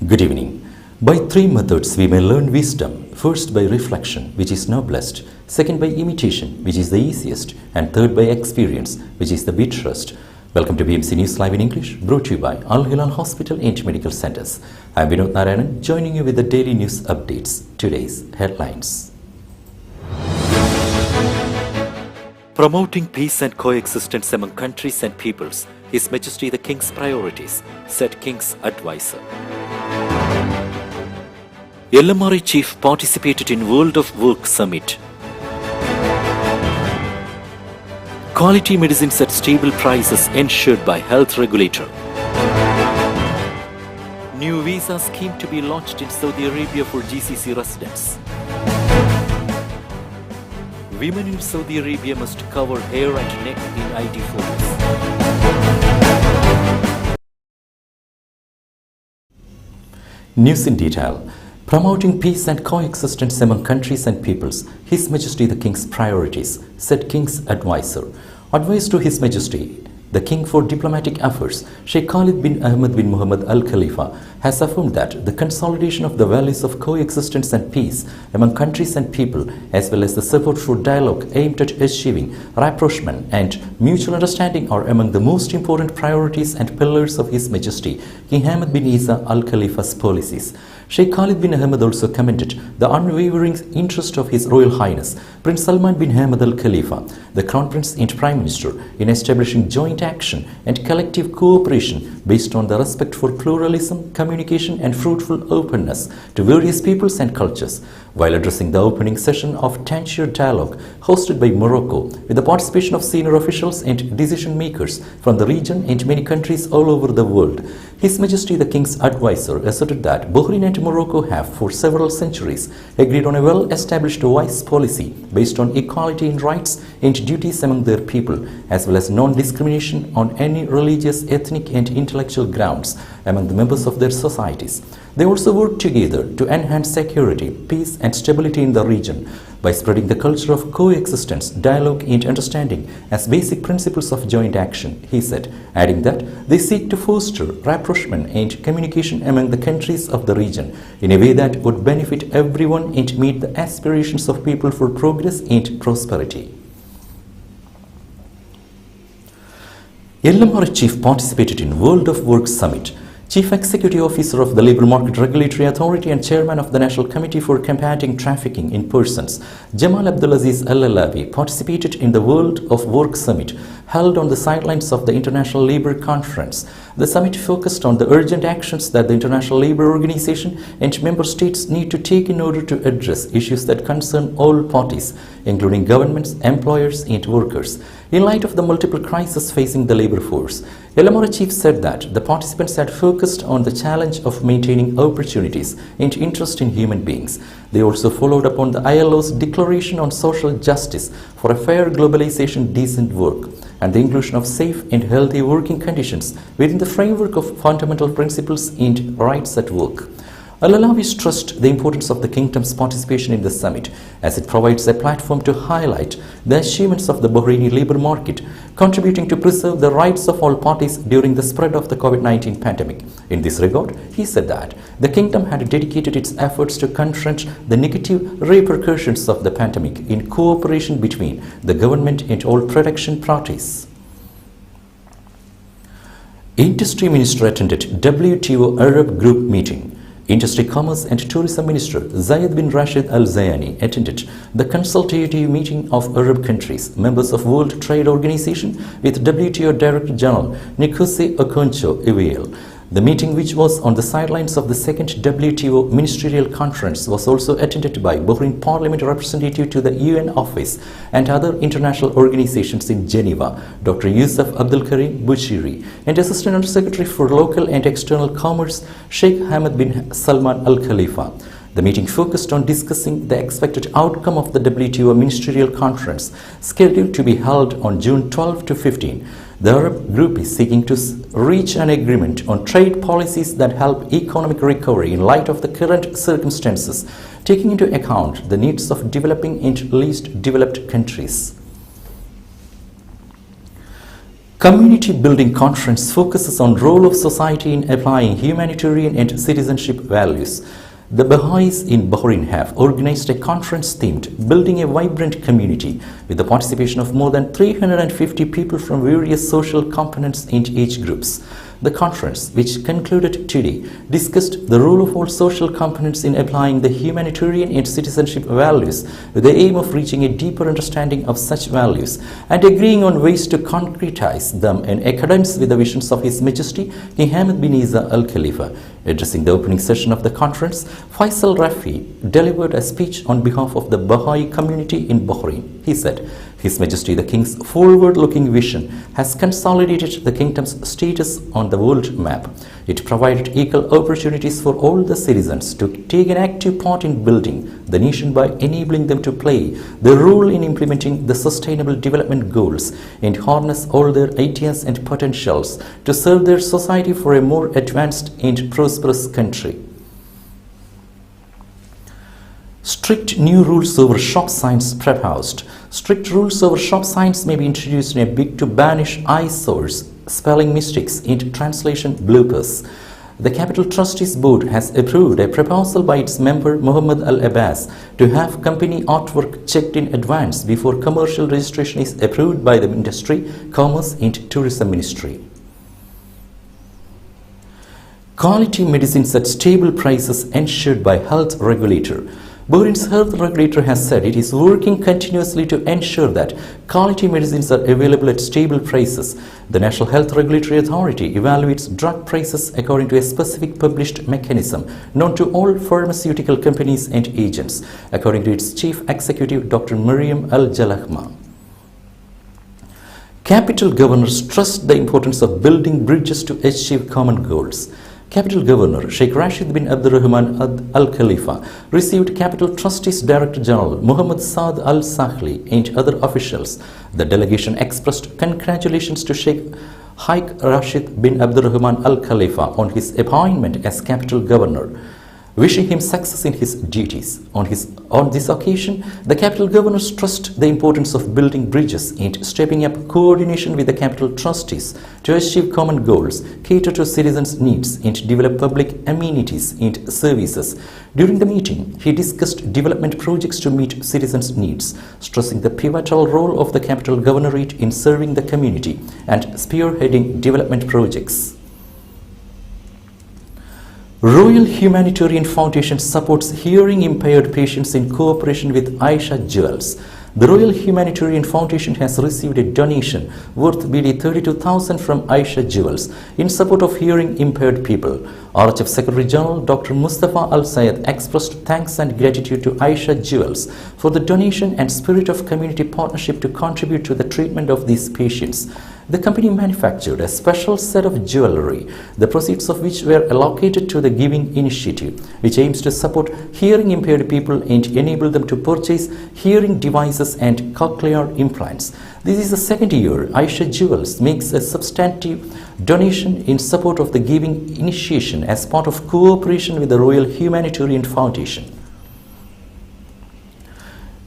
Good evening. By three methods we may learn wisdom. First by reflection, which is noblest. Second by imitation, which is the easiest. And third by experience, which is the bitterest. Welcome to BMC News Live in English, brought to you by Al Hilal Hospital and Medical Centers. I am Vinod Narayanan, joining you with the daily news updates. Today's headlines. Promoting peace and coexistence among countries and peoples, His Majesty the King's priorities, said King's advisor. LMRI chief participated in World of Work Summit. Quality medicines at stable prices ensured by health regulator. New visa scheme to be launched in Saudi Arabia for GCC residents. Women in Saudi Arabia must cover hair and neck in ID photos. News in detail. Promoting peace and coexistence among countries and peoples, His Majesty the King's priorities, said King's advisor. Advice to His Majesty the King for Diplomatic Affairs, Sheikh Khalid bin Ahmed bin Muhammad Al Khalifa, has affirmed that the consolidation of the values of coexistence and peace among countries and people, as well as the support for dialogue aimed at achieving rapprochement and mutual understanding, are among the most important priorities and pillars of His Majesty King Hamad bin Isa Al Khalifa's policies. Sheikh Khalid bin Ahmed also commended the unwavering interest of His Royal Highness Prince Salman bin Hamad Al Khalifa, the Crown Prince and Prime Minister, in establishing joint action and collective cooperation based on the respect for pluralism, communication and fruitful openness to various peoples and cultures. While addressing the opening session of Tangier Dialogue hosted by Morocco with the participation of senior officials and decision makers from the region and many countries all over the world, His Majesty the King's advisor asserted that Bahrain and Morocco have for several centuries agreed on a well-established wise policy based on equality in rights and duties among their people, as well as non-discrimination on any religious, ethnic and intellectual grounds among the members of their societies. They also work together to enhance security, peace and stability in the region by spreading the culture of coexistence, dialogue and understanding as basic principles of joint action, he said, adding that they seek to foster rapprochement and communication among the countries of the region in a way that would benefit everyone and meet the aspirations of people for progress and prosperity. LMRI chief participated in World of Work Summit. Chief Executive Officer of the Labour Market Regulatory Authority and Chairman of the National Committee for Combating Trafficking in Persons, Jamal Abdulaziz Al-Alawi, participated in the World of Work Summit held on the sidelines of the International Labour Conference. The summit focused on the urgent actions that the International Labour Organization and member states need to take in order to address issues that concern all parties, including governments, employers and workers. In light of the multiple crises facing the labour force, LMRI chief said that the participants had focused on the challenge of maintaining opportunities and interest in human beings. They also followed up on the ILO's Declaration on Social Justice for a fair globalization, decent work, and the inclusion of safe and healthy working conditions within the framework of fundamental principles and rights at work. Al-Alawi stressed the importance of the Kingdom's participation in the summit as it provides a platform to highlight the achievements of the Bahraini labour market, contributing to preserve the rights of all parties during the spread of the COVID-19 pandemic. In this regard, he said that the Kingdom had dedicated its efforts to confront the negative repercussions of the pandemic in cooperation between the government and all production parties. Industry Minister attended WTO Arab Group meeting. Industry, Commerce and Tourism Minister Zayed bin Rashid Al Zayani attended the consultative meeting of Arab countries, members of World Trade Organization, with WTO Director General Nikose Okonjo-Iweala. The meeting, which was on the sidelines of the second WTO Ministerial Conference, was also attended by Bahrain Parliament representative to the UN office and other international organizations in Geneva, Dr. Yusuf Abdul Karim Bushiri, and Assistant Under Secretary for Local and External Commerce, Sheikh Hamad bin Salman Al Khalifa. The meeting focused on discussing the expected outcome of the WTO Ministerial Conference, scheduled to be held on June 12 to 15. The Arab Group is seeking to reach an agreement on trade policies that help economic recovery in light of the current circumstances, taking into account the needs of developing and least developed countries. Community Building Conference focuses on role of society in applying humanitarian and citizenship values. The Baha'is in Bahrain have organized a conference themed Building a Vibrant Community with the participation of more than 350 people from various social components and age groups. The conference, which concluded today, discussed the role of all social components in applying the humanitarian and citizenship values with the aim of reaching a deeper understanding of such values and agreeing on ways to concretize them in accordance with the visions of His Majesty King Hamad bin Isa Al Khalifa. Addressing the opening session of the conference, Faisal Rafi delivered a speech on behalf of the Baha'i community in Bahrain. He said, His Majesty the King's forward-looking vision has consolidated the kingdom's status on the world map. It provided equal opportunities for all the citizens to take an active part in building the nation by enabling them to play their role in implementing the Sustainable Development Goals and harness all their ideas and potentials to serve their society for a more advanced and prosperous country. Strict new rules over shop signs proposed. Strict rules over shop signs may be introduced in a bid to banish eyesores, spelling mistakes, and translation bloopers. The Capital Trustees Board has approved a proposal by its member Muhammad Al Abbas to have company artwork checked in advance before commercial registration is approved by the Industry, Commerce and Tourism Ministry. Quality medicines at stable prices ensured by health regulator. Bahrain's health regulator has said it is working continuously to ensure that quality medicines are available at stable prices. The National Health Regulatory Authority evaluates drug prices according to a specific published mechanism known to all pharmaceutical companies and agents, according to its Chief Executive Dr. Mariam Al-Jalahma. Capital governors stressed the importance of building bridges to achieve common goals. Capital Governor Sheikh Rashid bin Abdurrahman Al Khalifa received Capital Trustees Director General Muhammad Saad Al Sahli and other officials. The delegation expressed congratulations to Sheikh Rashid bin Abdurrahman Al Khalifa on his appointment as Capital Governor, wishing him success in his duties. On this occasion, the Capital Governor stressed the importance of building bridges and stepping up coordination with the Capital Trustees to achieve common goals, cater to citizens' needs, and develop public amenities and services. During the meeting, he discussed development projects to meet citizens' needs, stressing the pivotal role of the Capital Governorate in serving the community and spearheading development projects. Royal Humanitarian Foundation supports hearing-impaired patients in cooperation with Aisha Jewels. The Royal Humanitarian Foundation has received a donation worth BD 32,000 from Aisha Jewels in support of hearing-impaired people. RHF Secretary General Dr. Mustafa Al-Sayed expressed thanks and gratitude to Aisha Jewels for the donation and spirit of community partnership to contribute to the treatment of these patients. The company manufactured a special set of jewelry, the proceeds of which were allocated to the Giving Initiative, which aims to support hearing-impaired people and enable them to purchase hearing devices and cochlear implants. This is the second year Aisha Jewels makes a substantive donation in support of the Giving Initiation as part of cooperation with the Royal Humanitarian Foundation.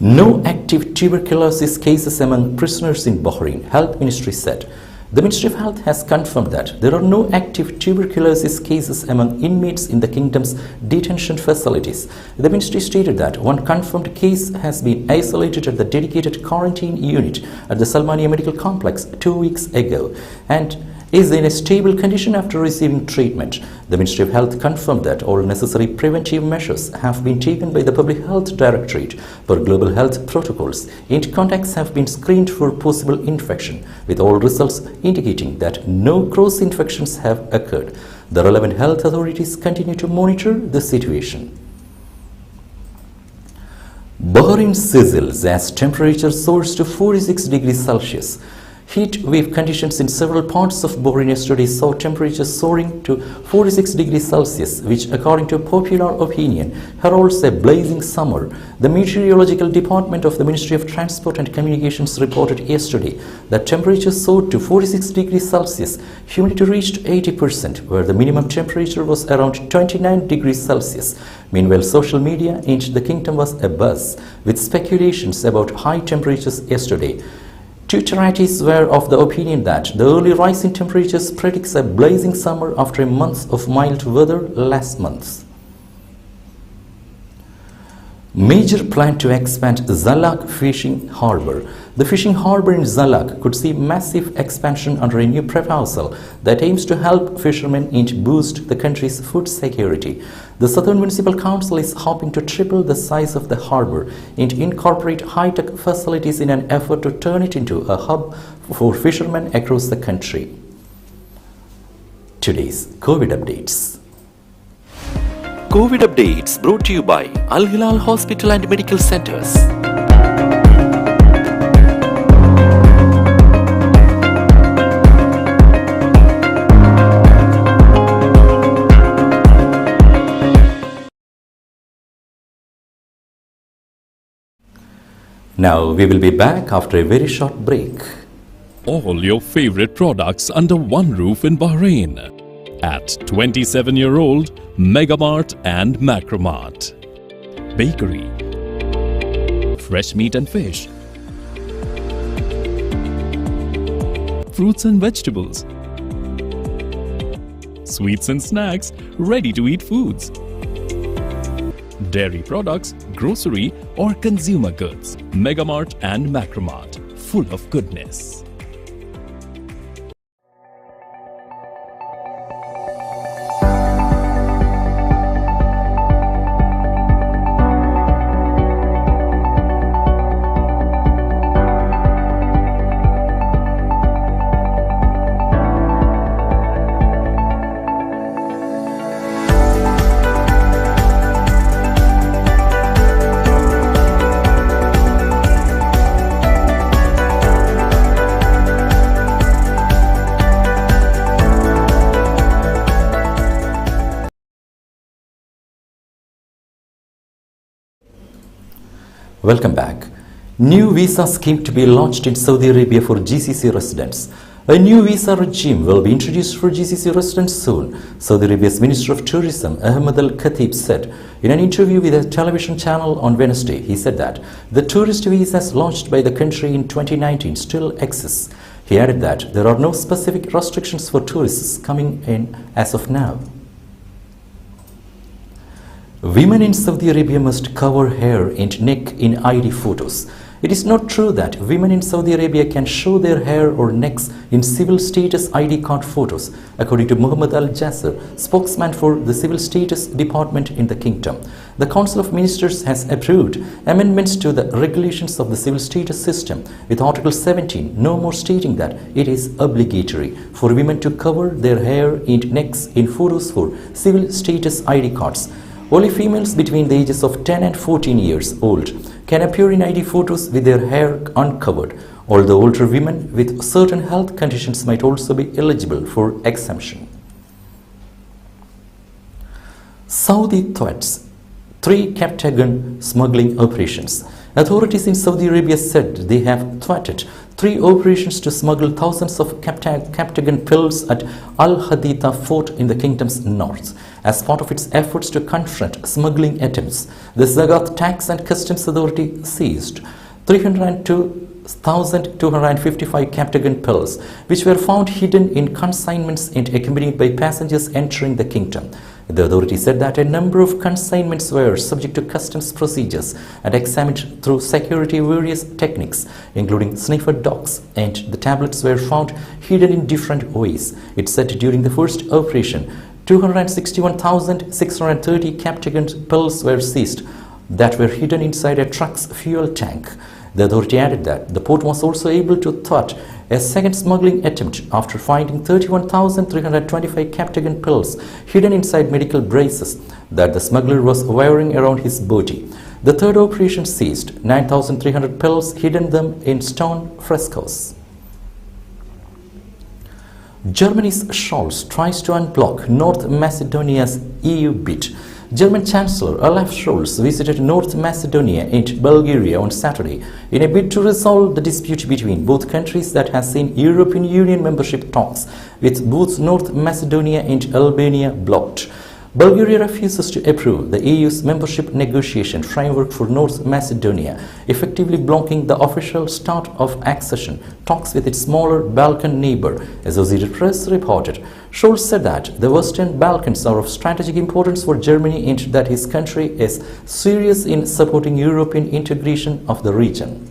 No active tuberculosis cases among prisoners in Bahrain, Health Ministry said. The Ministry of Health has confirmed that there are no active tuberculosis cases among inmates in the kingdom's detention facilities. The ministry stated that one confirmed case has been isolated at the dedicated quarantine unit at the Salmania Medical Complex 2 weeks ago and is in a stable condition after receiving treatment. The Ministry of Health confirmed that all necessary preventive measures have been taken by the Public Health Directorate for global health protocols and contacts have been screened for possible infection, with all results indicating that no cross-infections have occurred. The relevant health authorities continue to monitor the situation. Bahrain sizzles as temperature soars to 46 degrees Celsius. Heat wave conditions in several parts of Bahrain yesterday saw temperatures soaring to 46 degrees Celsius, which, according to popular opinion, heralds a blazing summer. The Meteorological Department of the Ministry of Transport and Communications reported yesterday that temperatures soared to 46 degrees Celsius. Humidity reached 80%, where the minimum temperature was around 29 degrees Celsius. Meanwhile, social media in the kingdom was abuzz with speculations about high temperatures yesterday. Twitterites were of the opinion that the early rise in temperatures predicts a blazing summer after a month of mild weather last month. Major plan to expand Zalak fishing harbour. The fishing harbour in Zalak could see massive expansion under a new proposal that aims to help fishermen and boost the country's food security. The Southern Municipal Council is hoping to triple the size of the harbour and incorporate high-tech facilities in an effort to turn it into a hub for fishermen across the country. Today's COVID updates. COVID updates brought to you by Al Hilal Hospital and Medical Centers. Now we will be back after a very short break. All your favorite products under one roof in Bahrain. At 27-year-old Megamart and Macromart. Bakery, fresh meat and fish, fruits and vegetables, sweets and snacks, ready-to-eat foods, dairy products, grocery or consumer goods. Megamart and Macromart, full of goodness. Welcome back. New visa scheme to be launched in Saudi Arabia for GCC residents. A new visa regime will be introduced for GCC residents soon, Saudi Arabia's Minister of Tourism Ahmed Al-Khatib said. In an interview with a television channel on Wednesday, he said that the tourist visas launched by the country in 2019 still exist. He added that there are no specific restrictions for tourists coming in as of now. Women in Saudi Arabia must cover hair and neck in ID photos. It is not true that women in Saudi Arabia can show their hair or necks in civil status ID card photos, according to Muhammad Al-Jasser, spokesman for the Civil Status Department in the Kingdom. The Council of Ministers has approved amendments to the regulations of the civil status system, with Article 17 no more stating that it is obligatory for women to cover their hair and necks in photos for civil status ID cards. Only females between the ages of 10 and 14 years old can appear in ID photos with their hair uncovered, although older women with certain health conditions might also be eligible for exemption. Saudi thwarts 3 Captagon smuggling operations. Authorities in Saudi Arabia said they have thwarted 3 operations to smuggle thousands of Captagon pills at Al Haditha fort in the kingdom's north. As part of its efforts to confront smuggling attempts, the Zagat Tax and Customs Authority seized 302,255 Captagon pills, which were found hidden in consignments and accompanied by passengers entering the kingdom. The authority said that a number of consignments were subject to customs procedures and examined through security various techniques, including sniffer dogs, and the tablets were found hidden in different ways. It said during the first operation, 261,630 Captagon pills were seized that were hidden inside a truck's fuel tank. The authority added that the port was also able to thwart a second smuggling attempt after finding 31,325 Captagon pills hidden inside medical braces that the smuggler was wearing around his body. The third operation seized 9,300 pills, hidden them in stone frescoes. Germany's Scholz tries to unblock North Macedonia's EU bid. German Chancellor Olaf Scholz visited North Macedonia and Bulgaria on Saturday in a bid to resolve the dispute between both countries that has seen European Union membership talks with both North Macedonia and Albania blocked. Bulgaria refuses to approve the EU's membership negotiation framework for North Macedonia, effectively blocking the official start of accession talks with its smaller Balkan neighbor, Associated Press reported. Scholz said that the Western Balkans are of strategic importance for Germany and that his country is serious in supporting European integration of the region.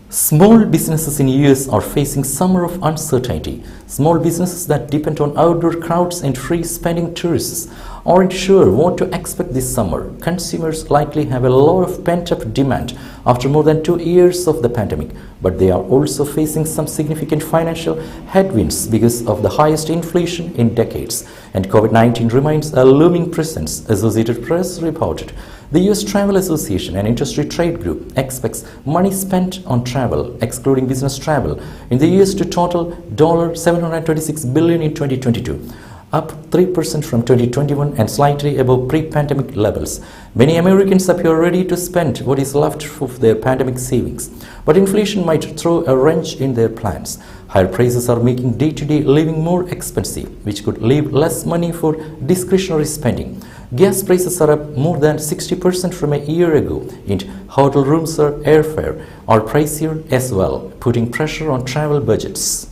Small businesses in US are facing summer of uncertainty. Small businesses that depend on outdoor crowds and free spending tourists aren't sure what to expect this summer. Consumers likely have a lot of pent-up demand after more than 2 years of the pandemic, but they are also facing some significant financial headwinds because of the highest inflation in decades, and COVID-19 remains a looming presence, Associated Press reported. The US Travel Association, an industry trade group, expects money spent on travel, excluding business travel, in the US to total $726 billion in 2022, up 3% from 2021 and slightly above pre-pandemic levels. Many Americans appear ready to spend what is left of their pandemic savings, but inflation might throw a wrench in their plans. Higher prices are making day-to-day living more expensive, which could leave less money for discretionary spending. Gas prices are up more than 60% from a year ago, and hotel rooms or airfare are pricier as well, putting pressure on travel budgets.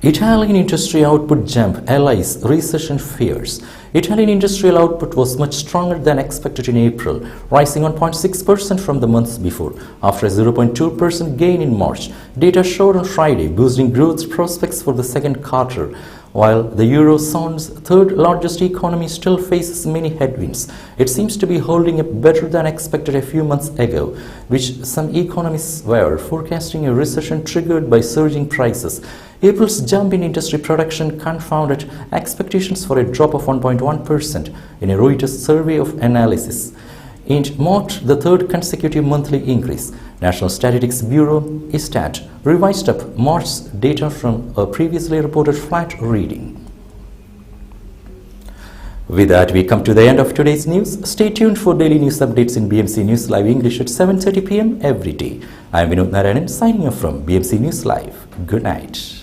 Italian industry output jump allies recession fears. Italian industrial output was much stronger than expected in April, rising 1.6% from the months before, after a 0.2% gain in March. Data showed on Friday, boosting growth prospects for the second quarter. While the Eurozone's third largest economy still faces many headwinds, it seems to be holding up better than expected a few months ago, which some economists were forecasting a recession triggered by surging prices. April's jump in industry production confounded expectations for a drop of 1.1% in a Reuters survey of analysis, and marked the third consecutive monthly increase. National Statistics Bureau (ISTAT) revised up March's data from a previously reported flat reading. With that, we come to the end of today's news. Stay tuned for daily news updates in BMC News Live English at 7:30 p.m. every day. I am Vinod Narayanan signing off from BMC News Live. Good night.